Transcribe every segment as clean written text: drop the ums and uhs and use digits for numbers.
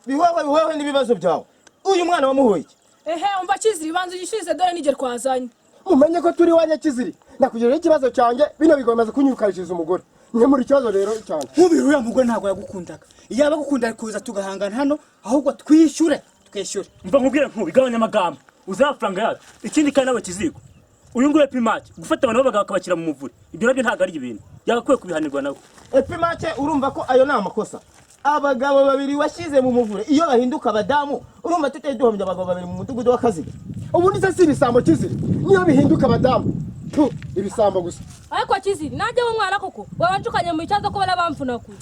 bihowe n'ibibazo byawe. Uyu mwana wamuhoye iki? Ehe umva Kiziri banza ugishize dore nige twazanye. Mumenye ko turi wanya Kiziri. Nakugirira ikibazo cyanjye bino bigomeza kunyukarishiriza umugore. Nye muri kibazo rero cyane. Nkubiri uriya mugore ntabwo yagukundaga. Iyo abagukunda kuza tugahangana hano ahubwo twishyure. Mva nkubwire nkubigabanya amagambo. Uzafranga yacu. Ikindi kandi nawe Kiziko. Uyu nguye Epimake gufata abantu bakabakira mu muvuri. Ibyo nabyo ntago ari ibintu. Yagakwiye kubihanirwa nawe. Epimake urumva ko ayo na amakosa. Abagabo babiri washize mu muvure iyo bahinduka abadamu urumva tuteye duhombye abagabo babiri mu mudugudu w'akazi. Ubu ni se ibisambo Kiziri. Niyo bihinduka abadamu. Ibisambo gusa. Ariko Kiziri nanjye w'umwana koko wabanjukanye mu cyazo ko bana bamfuna ku.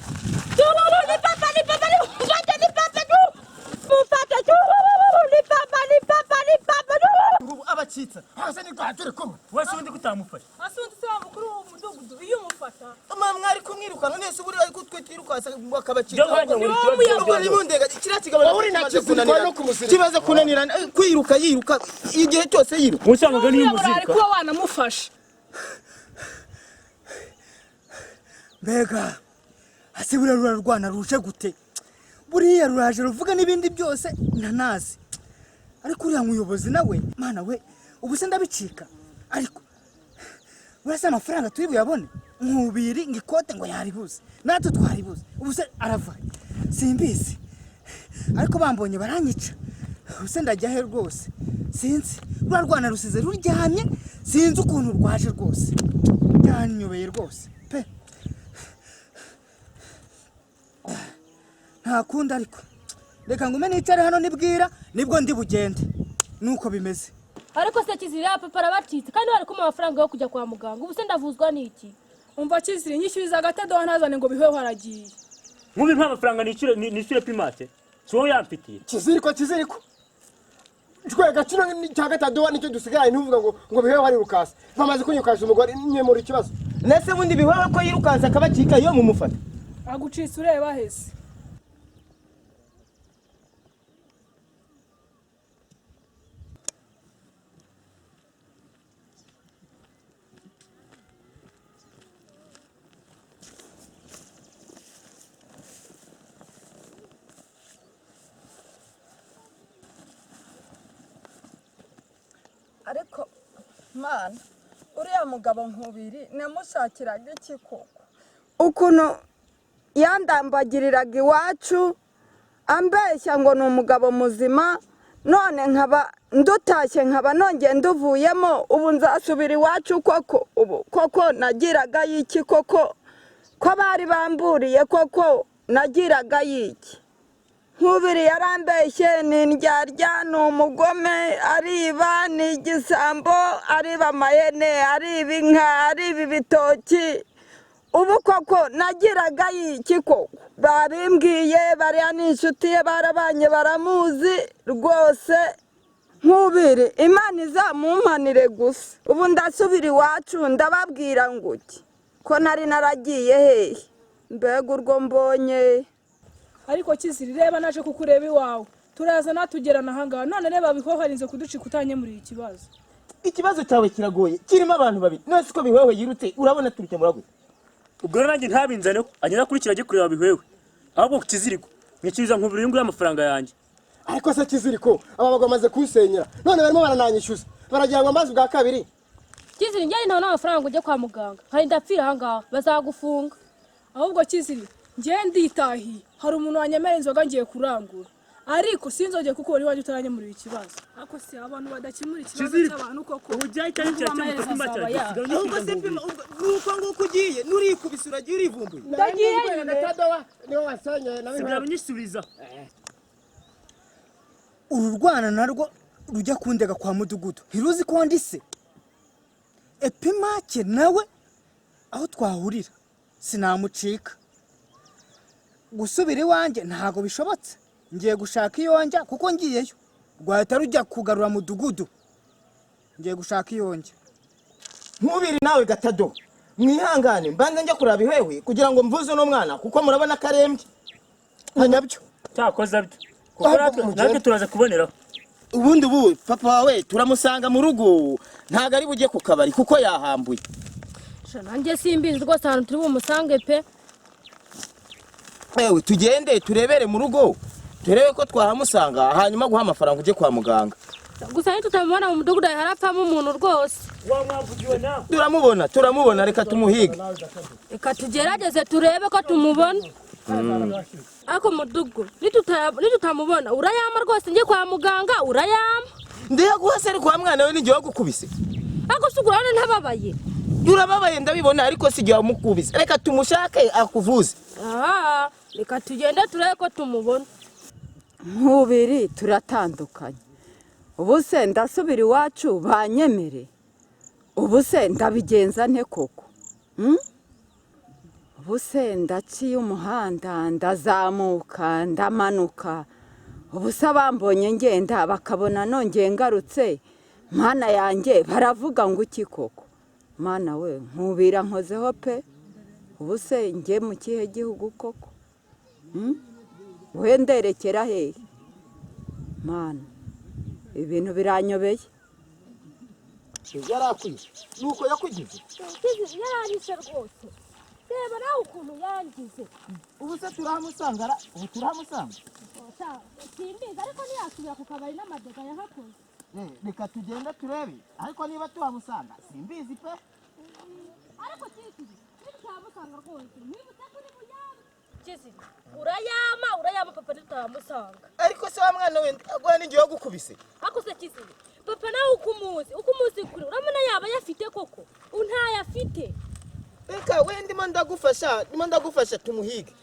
Abacitsa hase ni kwature kumwe wese undi kutamufasha Asundi se mukuru w'umudugudu iyo umufata. Mwari kumwirukana nese buri ari kutwitwirukasa bakabacika. Bari mundega kirakigabana uri na Kiziri no kumusira. Kibaze kunanirana kwiruka igihe cyose yiruka. Musangaga ni umuzika. Ari kuba wanamufasha. Mbega hasi burarura rwana ruje gute? Buriya ruraje ruvuga n'ibindi byose ntanazi. Ariko uriya muyobozi nawe mana we ubuse ndabicika. Ariko burasa amafaranga twibu yabone nkubiri ngikote ngo yaribuze natwe twaribuze ubuse arava simbizi. Ariko bambonye baranyica ubuse ndajya he rwose sinzi rurarwana rusize ruryamye sinzi ukuntu rwaje rwose byanyobeye rwose pe nta kundi. Ariko reka ngume nicare hano nibwira nibwo ndi bugende nuko bimeze. Ariko se Kiziri ya papa arabacitse kandi bari kuma amafaranga yo kujya kwa muganga ubuse ndavuzwa n'iki? Umva Kiziri nyishyuriza agatedo ntazane ngo biheho haragiye. Nkubi nta mafaranga nishyure Epimake. So yamfitiye. Kiziri ko. Twega kino cyagatadowa nicyo dusigaye ntuvuga ngo biheho hari rukasa. Bamaze kunyukasha umugore nye muri kibazo. Nese bundi bihowe ko yirukansa akabacika iyo mu mufata. Agucitse ureba hese. Ariko mana uriya mugabo nkubiri namushakiraga iki koko ukuntu yandambagiriraga iwacu ambeshya ngo ni umugabo muzima none nkaba ndutashye nkaba nongeye nduvuyemo ubu nzasubira iwacu koko ubu koko nagiraga y'iki koko ko bari bamburiye koko nagiraga y'iki nkubiri yarambeshye ni indyarya ni umugome ariba ni igisambo ariba amayene ariba inka ariba ibitoki ubu koko nagiraga y'iki koko babimbwiye bariya n'inshuti ye barabanye baramuzi rwose nkubiri Imana izamumpanire gusa ubu ndasubira iwacu ndababwira ngo iki ko nari naragiye hehe mbega urwo mbonye. Ariko Kiziri reba naje kukureba iwawe turaza natugerana ahangaha none reba bihoharinze kuducika utanyemuriye ikibazo. Ikibazo cyawe kiragoye kirimo abantu babiri none siko bihewe yirutse urabona turikemura gute? Ubwo nanjye ntabinzane ko anyira kurikira agiye kureba bihewe. Ahubwo Kiziriko nkikiza nkubiri nguye amafaranga yanjye. Ariko se Kiziriko aba bagamaze kusenyera none barimo barananyishyuza baragira ngo amazi bwa kabiri. Kiziri njye nta amafaranga ujye kwa muganga hari ndapfira ahangaha bazagufunga. Ahubwo Kiziri njye nditahi hari umuntu wanyemera inzoga ngiye kurangura ariko sinzongeye kuko uri waje utaranyemurira ikibazo. Ako si abantu badakimura ikibazo cy'abantu koko ubujyaye cyane cyane ahubwo se nuko nguko ugiye nurikubise uragiye urivumbuye. Ndagiye ndatadowa niwe wasenye na biba binyisubiza. Uru rwana narwo rujya kundega kwa mudugudu ntiruzi ko ndise Epimake nawe aho twahurira sinamucika gusubira iwanjye ntago bishobotse ngiye gushaka iyonjya kuko ngiyeyo rwahita rujya kugarura mudugudu ngiye gushaka iyonjya. Nkubiri nawe gatado mwihangane mbanze njya kuraba ihewe kugira ngo mvuze no mwana kuko murabona karembye hanyabyo cyakoza byo kuko natwe turaza kuboneraho. Ubundi ubu papa wawe turamusanga mu rugo ntago ari bujye ku kabari kuko yahambuye. Nanjye simbizi rwose ahantu turi bumusange pe. Ewe tugende turebere mu rugo turebe ko twahamusanga hanyuma guha amafaranga uje kwa muganga. gusa ntitutamubona mu mudugudu harapfamo umuntu rwose. wamwavugiwe nawe turamubona reka tumuhige. Reka tugerageze turebe ko tumubona. Ako mudugudu nitutamubona urayama rwose njye kwa muganga urayama. Ndiye guhase ari kwa mwana we n'igihe wagukubise. Ako sugurana ntababaye. Urababaye ndabibona ariko si gihe wamukubise. Reka tumushake akuvuze. Reka tugende turebe ko tumubona. Nkubiri turatandukanye. Ubu se ndasubira iwacu banyemere. Ubu se ndabigenza nte koko? Ubu se ndaciye umuhanda ndazamuka ndamanuka. Ubu se bambonye ngenda bakabona nongeye ngarutse. Mana yanjye baravuga ngo iki koko? Mana we nkubira nkozeho pe. Ubu se njye mu kihe gihugu koko? Wenderekera hehe? Mana ibintu biranyobeye. Yarakwiye nuko yakugize. Yaranyishe rwose. Reba nawe ukuntu yangize. Ubu se turamusanga Simbizi ariko ntiyasubira ku kabari n'amadega yahakoze. reka tugende turebe ariko niba tuhamusanga simbizi pe. Ariko Kiziri ntitutamusanga rwose. Nibutse ko uri muyama. Kiziri urayama papa ntitutamusanga. Ariko se wa mwana we agwa n'igihe wagukubise. Ako se Kiziri papa nawe ukumuzi kuri uramuna yaba yafite koko untayafite. Reka we ndimo ndagufasha tumuhige.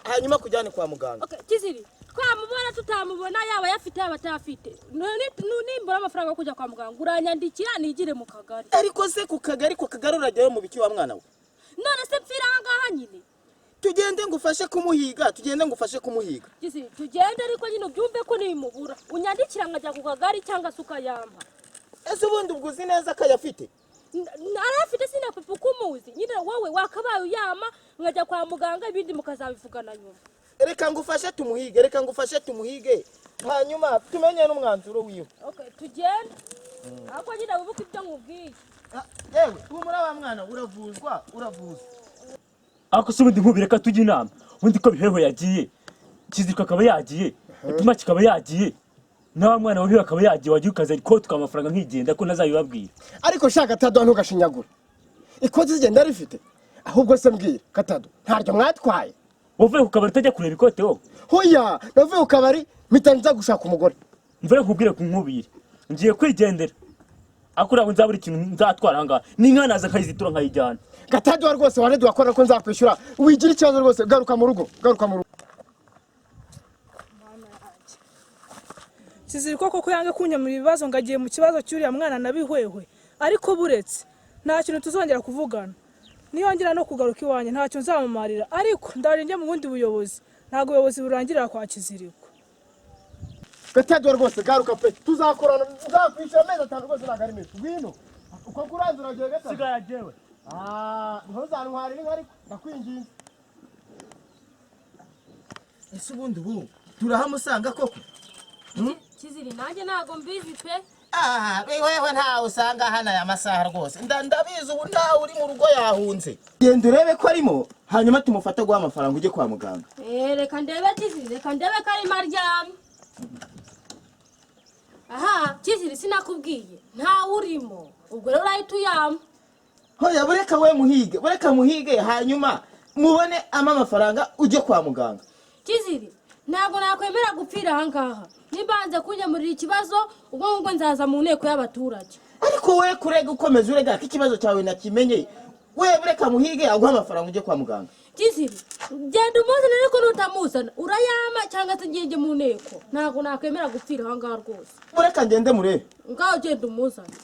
Hanyuma kujyane kwa muganga. Okay Kiziri twamubona tutamubona yaba yafite yaba atafite. Nimbura amafaranga yo kujya kwa muganga uranyandikira nigire mu kagari. Ariko se ku kagari urajyayo mu biki wa mwana we? None se pfira ngaha nyine. Tugende ngufashe kumuhiga. Kiziri tugende ariko nyine ubyumve ko nimubura. Unyandikira nkajya ku kagari cyangwa se ukayamba. Ese ubundi ubwuzi neza ko ayafite? Arafite sina papa kumuzi. Nyine wowe wakabaye uyama nkajya kwa muganga ibindi mukazabivugana nyuma. Reka ngufashe tumuhige. Hanyuma tumenye n'umwanzuro wiwe. Okay tugende. Ako nyine ubuke ibyo nkubwiye. Yewe ubu muri aba mwana uravuzwa. ako se ubundi nkubireka tujya inama ubundi ko biheho yagiye Kiziriko akaba yagiye Pima kikaba yagiye nawe mwana wabiwe akaba yagiye wagiye ukaza ko tukamafaranga nkigenda ko nazabibabwira ariko shaka Tado ntugashinyagura ikote zigenda rifite ahubwo se mbwira Katado ntaryo mwatwaye uvuye ku kabari utajya kureba ikote wowe hoya navuye ku kabari mitanza gushaka umugore mvure nkubwire ku nkubire ngiye kwigendera akura ngo nzabura ikintu nzatwara hanga n'inka naza nkayizitura nkayijyana Katado rwose wane duakora ko nzakwishyura wigira ikibazo rwose garuka mu rugo Kiziriko koko yange kunyamura ibibazo ngagiye mu kibazo cy'uriya mwana nabihwehwe ariko buretse nta kintu tuzongera kuvugana niyongera no kugaruka iwanye ntacyo nzamumarira ariko ndaje njye mu bundi buyobozi ntago ubuyobozi burangirira kwa Kiziriko Katado rwose garuka pe tuzakorana nzakwishyura amezi 5 rwose nagari meze ngwino uko kuranzura giye Gatado sigara jewe ntuzantwara inka ariko ndakwinginze ese ubundi ubu turahamusanga koko Kiziri nanjye nago mbizi pe wewe ntawe usanga hana ya masaha rwose ndabizi ubu nawe uri mu rugo yahunze genda urebe ko arimo hanyuma tumufata guha amafaranga ujye kwa muganga reka ndebe Kiziri reka ndebe ko ari maryamye aha Kiziri sinakubwiye nta urimo ubwo rero urahita uyama hoya bureka muhige hanyuma mubone amafaranga ujye kwa muganga Kiziri ntabwo nakwemera gupfira aha ngaha nibanze kunyamurira ikibazo ubwo ngo nzaza mu nteko y'abaturage ariko we kurega ukomeza urega ko ikibazo cyawe nakimenye we bureka muhige aguha amafaranga ujye kwa muganga Kiziri genda umuzana ariko nutamuzana urayama cyangwa se ngenge mu nteko ntabwo nakwemera gupfira aha ngaha rwose bureka ngende murebe ngaho genda umuzana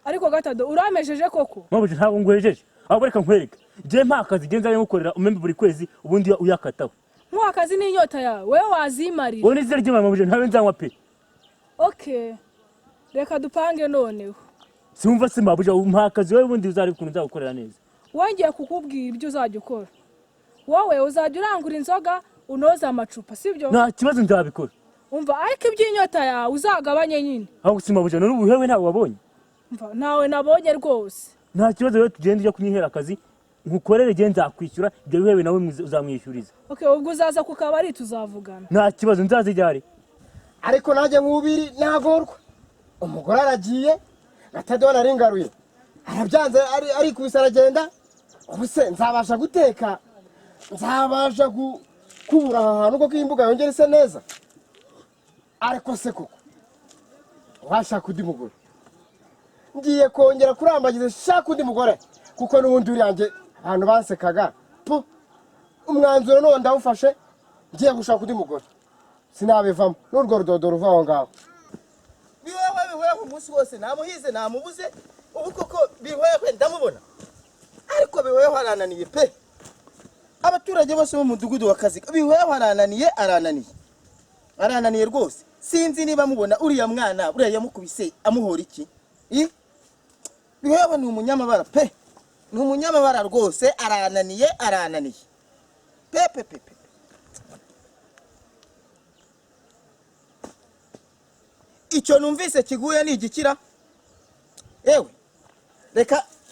ariko Gatado uramejeje koko mabuje ntabwo ngwejeje aho bureka nkwereka je mpaka zigenza yo gukorera umembe buri kwezi ubundi uyakataho akazi n'inyota yawe wewe wazimarira wowe nizere ry'imana mabuje ntabe nzanywa pe okay reka dupange noneho simva se mabuje mpakazi wewe ubundi uzari kuntu nzagukorera neza wongeye kukubwira ibyo uzajya ukora wowe uzajya urangura inzoga unoza amacupa sibyo nta kibazo nzabikora umva ariko iby'inyota yawe uzagabanye nyine aho simabuje none ubuhewe ntawe wabonye umva nawe nabonye rwose nta kibazo rero tugende ujya kunyihera akazi nkukorere igihe nzakwishyura ibyo bihewe nawe uzamwishyuriza. Okay, ubwo uzaza ku kabari tuzavugana. Nta kibazo nzazijyare. ariko nanjye nkubiri nagorwa umugore aragiye gatado naringaruye arabyanze ari kubisa aragenda ubuse nzabasha guteka nzabasha kubura ahantu ko kwimbuga yongera ise neza ariko se koko washaka undi mugore ngiye kongera kurambagiza shaka undi mugore kuko n'ubundi uri yanjye ahantu bansekaga po umwanzuro none ndawufashe ngiye gushaka undi mugore sinabivamo n'urwo rudodo ruva aho ngaho biwewe umunsi wose namuhize namubuze ubu koko biwewe ndamubona ariko biwewe arananiye pe abaturage bose mu mudugudu w'akazi biwewe arananiye rwose sinzi niba mubona uriya mwana uriya yamukubise amuhora iki biwewe ni umunyamabara pe ni umunyamabara rwose arananiye pe icyo numvise kiguye ni igikira ewe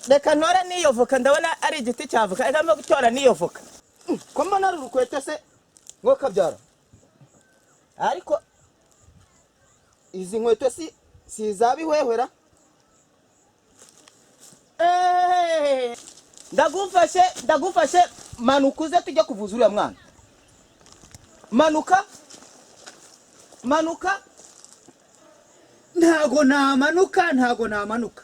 reka ntore n'iyo voka ndabona ari igiti cya voka reka mbe gutora n'iyo voka ko mbona ari urukwete se nko kabyara ariko izi nkweto si izabihwehwera ndagufashe manuka uze tujya kuvuza uriya mwana manuka ntago namanuka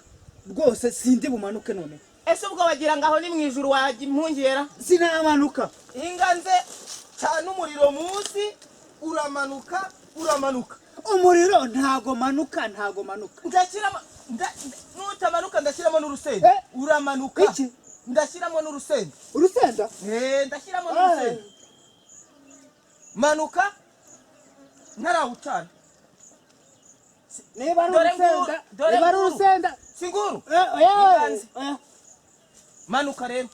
rwose sindi bumanuke none. ese ubwo wagira ngaho ni mu ijuru wajya impungera sinamanuka inganze cyane umuriro munsi uramanuka umuriro ntago manuka ndashyiramo nutamanuka ndashyiramo n'urusenda uramanuka iki ndashyiramo n'urusenda ndashyiramo n'urusenda manuka ntarawucana niba ari urusenda singuru manuka rero